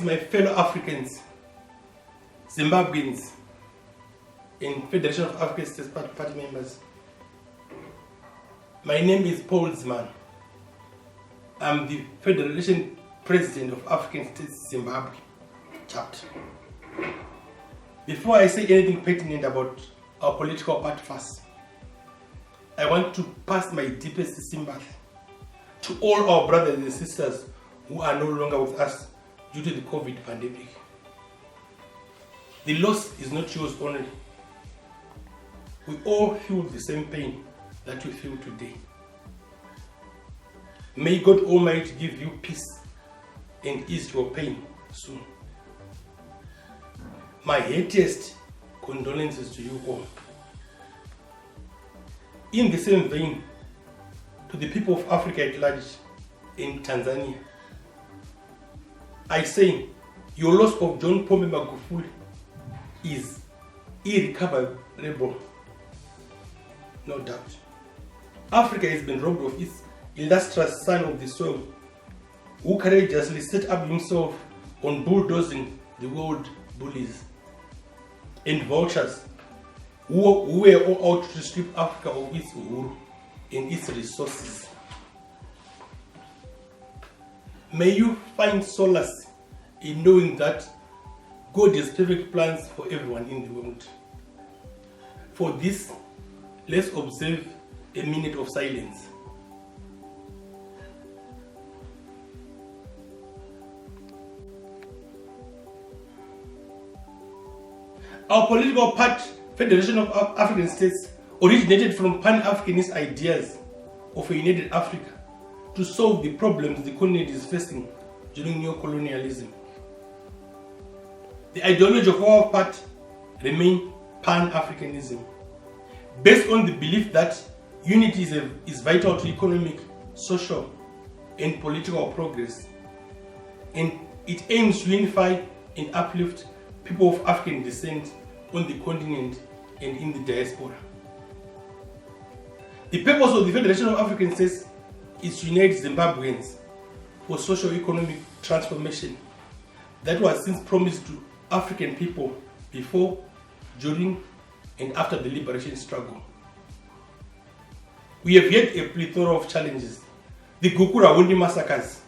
my fellow Africans, Zimbabweans, and Federation of African States Party members. My name is Paul Dzimano. I'm the Federation President of African States Zimbabwe chapter. Before I say anything pertinent about our political party FAS, I want to pass my deepest sympathy to all our brothers and sisters who are no longer with us due to the COVID pandemic. The loss is not yours only. We all feel the same pain that you feel today. May God Almighty give you peace and ease your pain soon. My heartiest condolences to you all. In the same vein, to the people of Africa at large in Tanzania, I say your loss of John Pombe Magufuli is irrecoverable. No doubt. Africa has been robbed of its illustrious son of the soil, who courageously set up himself on bulldozing the world bullies and vultures who were all out to strip Africa of its uhuru and its resources. May you find solace in knowing that God has perfect plans for everyone in the world. For this, let's observe a minute of silence. Our political party, Federation of African States, originated from Pan-Africanist ideas of a united Africa to solve the problems the continent is facing during neocolonialism. The ideology of our party remains Pan-Africanism, based on the belief that unity is vital to economic, social, and political progress, and it aims to unify and uplift people of African descent on the continent and in the diaspora. The purpose of the Federation of African States is to unite Zimbabweans for socio-economic transformation that was since promised to African people before, during, and after the liberation struggle. We have yet a plethora of challenges: the Gukurahundi massacres,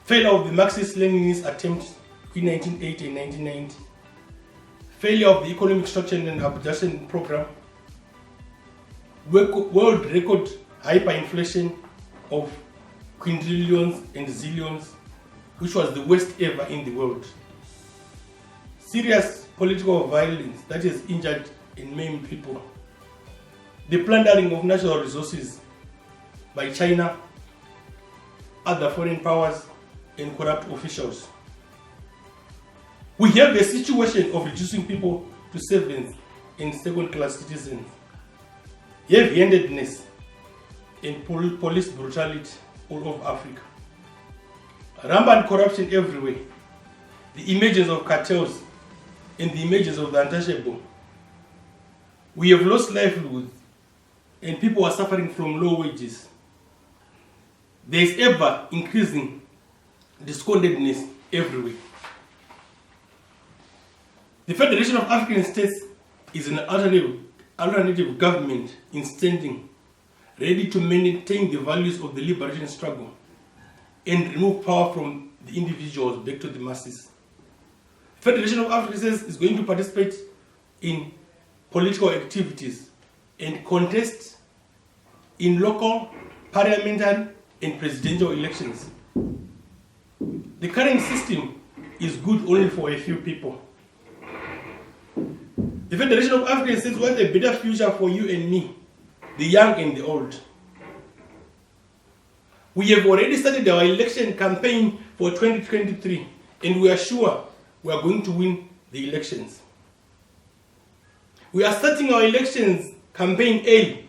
failure of the Marxist-Leninist attempt in 1980 and 1990, failure of the economic structure and abduction program, world record hyperinflation of quintillions and zillions, which was the worst ever in the world, serious political violence that has injured and maimed people, the plundering of natural resources by China, other foreign powers, and corrupt officials. We have a situation of reducing people to servants and second-class citizens, heavy-handedness, and police brutality all over Africa, rampant corruption everywhere, the emergence of cartels, and the emergence of the untouchable. We have lost livelihoods, and people are suffering from low wages. There is ever increasing discontentedness everywhere. The Federation of African States is an alternative government in standing, ready to maintain the values of the liberation struggle and remove power from the individuals back to the masses. The Federation of African States is going to participate in political activities and contest in local, parliamentary, and presidential elections. The current system is good only for a few people. The Federation of African States wants a better future for you and me, the young and the old. We have already started our election campaign for 2023, and we are sure we are going to win the elections. We are starting our elections campaign early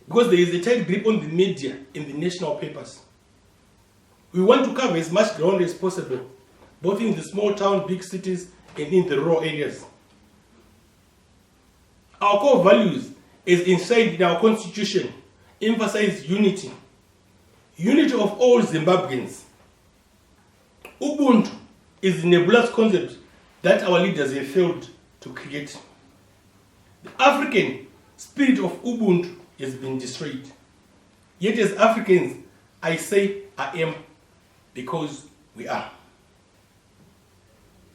because there is a tight grip on the media and the national papers. We want to cover as much ground as possible, both in the small town, big cities, and in the rural areas. Our core values, as enshrined in our constitution, emphasize unity. Unity of all Zimbabweans. Ubuntu is the nebulous concept that our leaders have failed to create. The African spirit of Ubuntu has been destroyed. Yet as Africans, I say I am because we are.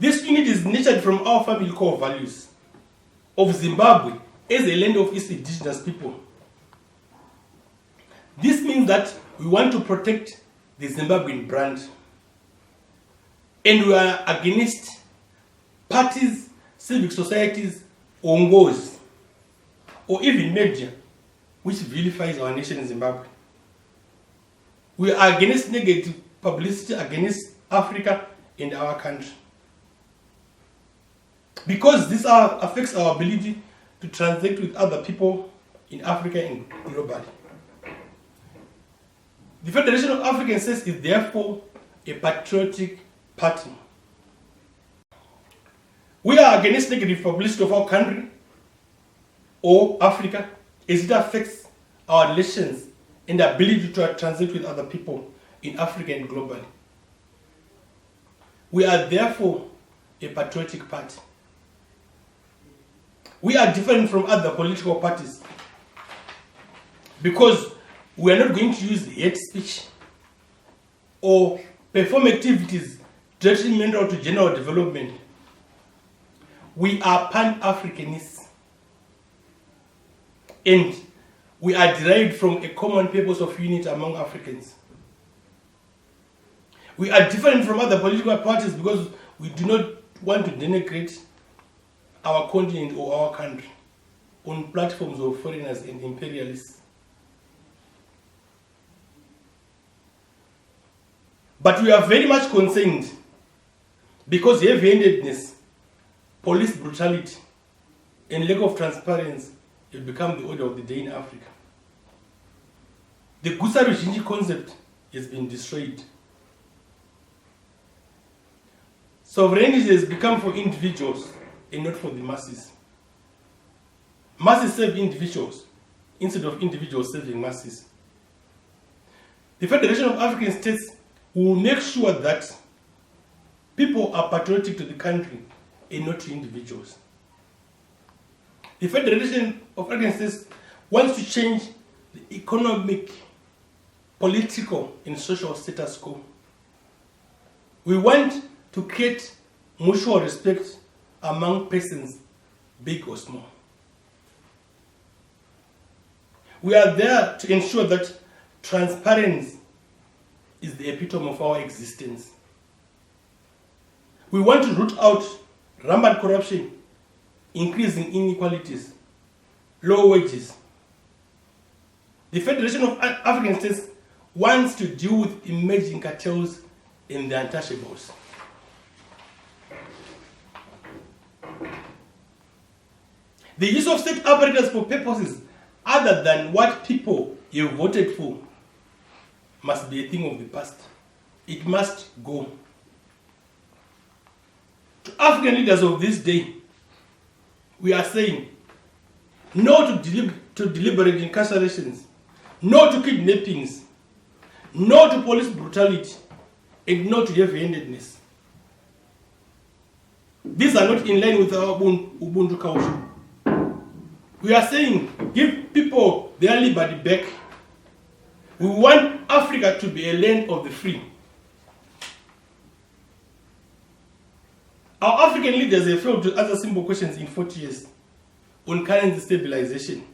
This unit is nurtured from our family core values of Zimbabwe as a land of its indigenous people. This means that we want to protect the Zimbabwean brand. And we are against parties, civic societies, ongos, or even media which vilifies our nation in Zimbabwe. We are against negative publicity against Africa and our country. Because this affects our ability to transact with other people in Africa and globally. The Federation of African States is therefore a patriotic party. We are against negative publicity of our country or Africa as it affects our relations and ability to transact with other people in Africa and globally. We are therefore a patriotic party. We are different from other political parties because we are not going to use hate speech or perform activities detrimental to general development. We are Pan-Africanists, and we are derived from a common purpose of unity among Africans. We are different from other political parties because we do not want to denigrate our continent or our country on platforms of foreigners and imperialists. But we are very much concerned because heavy-handedness, police brutality, and lack of transparency have become the order of the day in Africa. The Gukurahundi concept has been destroyed. Sovereignty has become for individuals and not for the masses. Masses serve individuals instead of individuals serving masses. The Federation of African States will make sure that people are patriotic to the country and not to individuals. The Federation of African States wants to change the economic, political, and social status quo. We want to create mutual respect among persons, big or small. We are there to ensure that transparency is the epitome of our existence. We want to root out rampant corruption, increasing inequalities, low wages. The Federation of African States wants to deal with emerging cartels and the untouchables. The use of state apparatus for purposes other than what people have voted for must be a thing of the past. It must go. To African leaders of this day, we are saying no to deliberate incarcerations, no to kidnappings, no to police brutality, and no to heavy-handedness. These are not in line with our Ubuntu culture. We are saying give people their liberty back. We want Africa to be a land of the free. Our African leaders have failed to answer simple questions in 40 years on currency stabilization,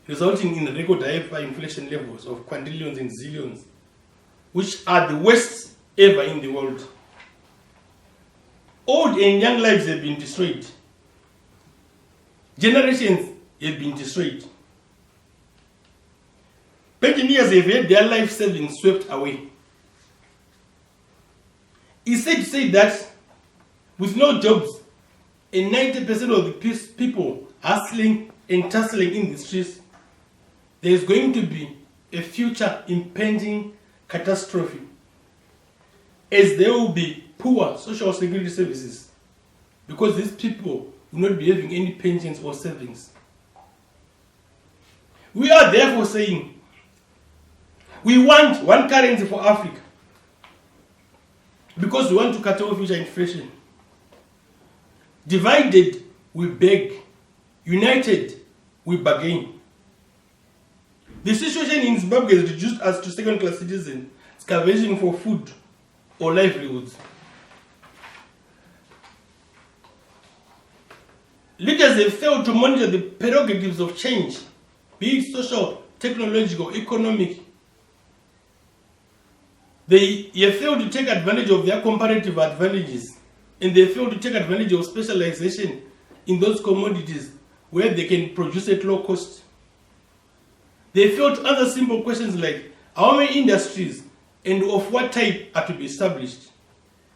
resulting in record hyperinflation levels of quintillions and zillions, which are the worst ever in the world. Old and young lives have been destroyed. Generations have been destroyed. Pensioners have had their life savings swept away. It's said to say that with no jobs and 90% of the people hustling and tussling in the streets, there is going to be a future impending catastrophe, as there will be poor social security services because these people will not be having any pensions or savings. We are therefore saying we want one currency for Africa. because we want to curtail future inflation. Divided, we beg. United, we bargain. The situation in Zimbabwe has reduced us to second-class citizens, scavenging for food or livelihoods. Leaders have failed to monitor the prerogatives of change, be it social, technological, economic. They have failed to take advantage of their comparative advantages, and they failed to take advantage of specialization in those commodities where they can produce at low cost. They failed to answer simple questions like how many industries and of what type are to be established.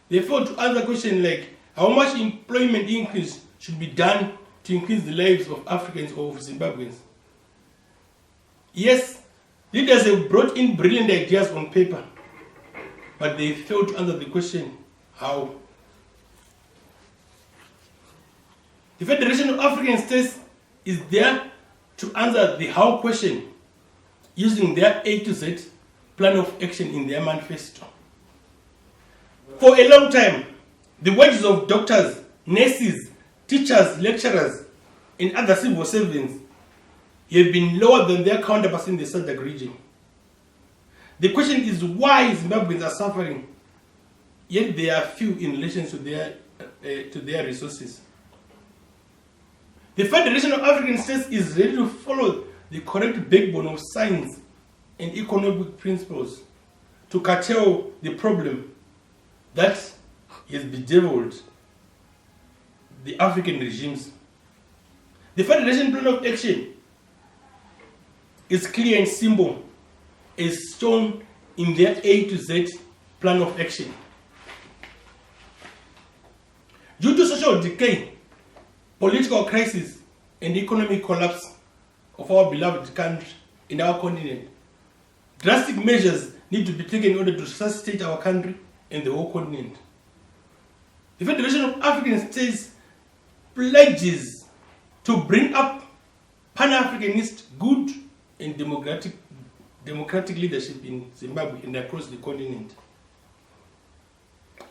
They failed to answer questions like how much employment increase should be done to increase the lives of Africans or of Zimbabweans. Yes, leaders have brought in brilliant ideas on paper, but they failed to answer the question, how? The Federation of African States is there to answer the how question using their A to Z plan of action in their manifesto. For a long time, the wages of doctors, nurses, teachers, lecturers, and other civil servants have been lower than their counterparts in the SADC region. The question is why Zimbabweans are suffering, yet they are few in relation to their resources. The Federation of African States is ready to follow the correct backbone of science and economic principles to curtail the problem that has bedeviled the African regimes. The Federation Plan of Action is clear and simple, as shown in their A to Z Plan of Action. Due to social decay, political crisis, and economic collapse of our beloved country in our continent, drastic measures need to be taken in order to sustain our country and the whole continent. The Federation of African States pledges to bring up Pan-Africanist good and democratic leadership in Zimbabwe and across the continent.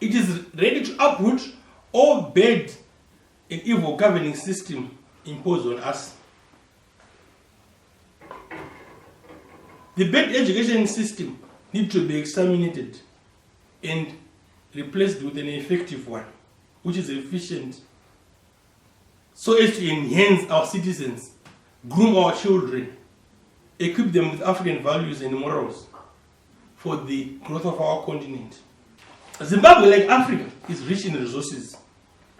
It is ready to uproot all bad and evil governing system imposed on us. The bad education system needs to be exterminated and replaced with an effective one, which is efficient, so as to enhance our citizens, groom our children, equip them with African values and morals for the growth of our continent. Zimbabwe, like Africa, is rich in resources,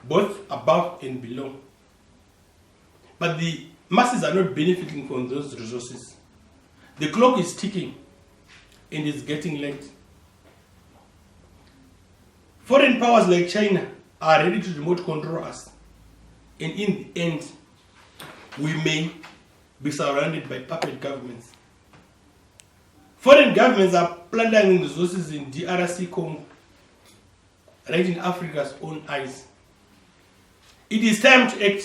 both above and below. But the masses are not benefiting from those resources. The clock is ticking and it's getting late. Foreign powers like China are ready to remote control us. And in the end, we may be surrounded by puppet governments. Foreign governments are plundering resources in DRC Congo, right in Africa's own eyes. It is time to act.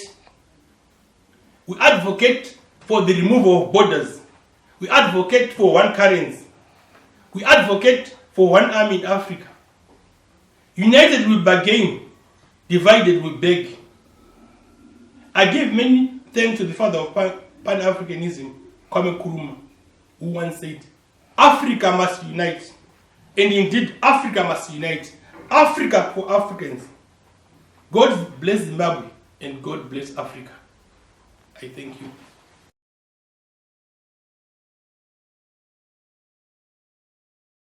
We advocate for the removal of borders. We advocate for one currency. We advocate for one army in Africa. United we bargain, divided we beg. I give many thanks to the father of Pan-Africanism, Kwame Nkrumah, who once said, Africa must unite. And indeed, Africa must unite. Africa for Africans. God bless Zimbabwe and God bless Africa. I thank you.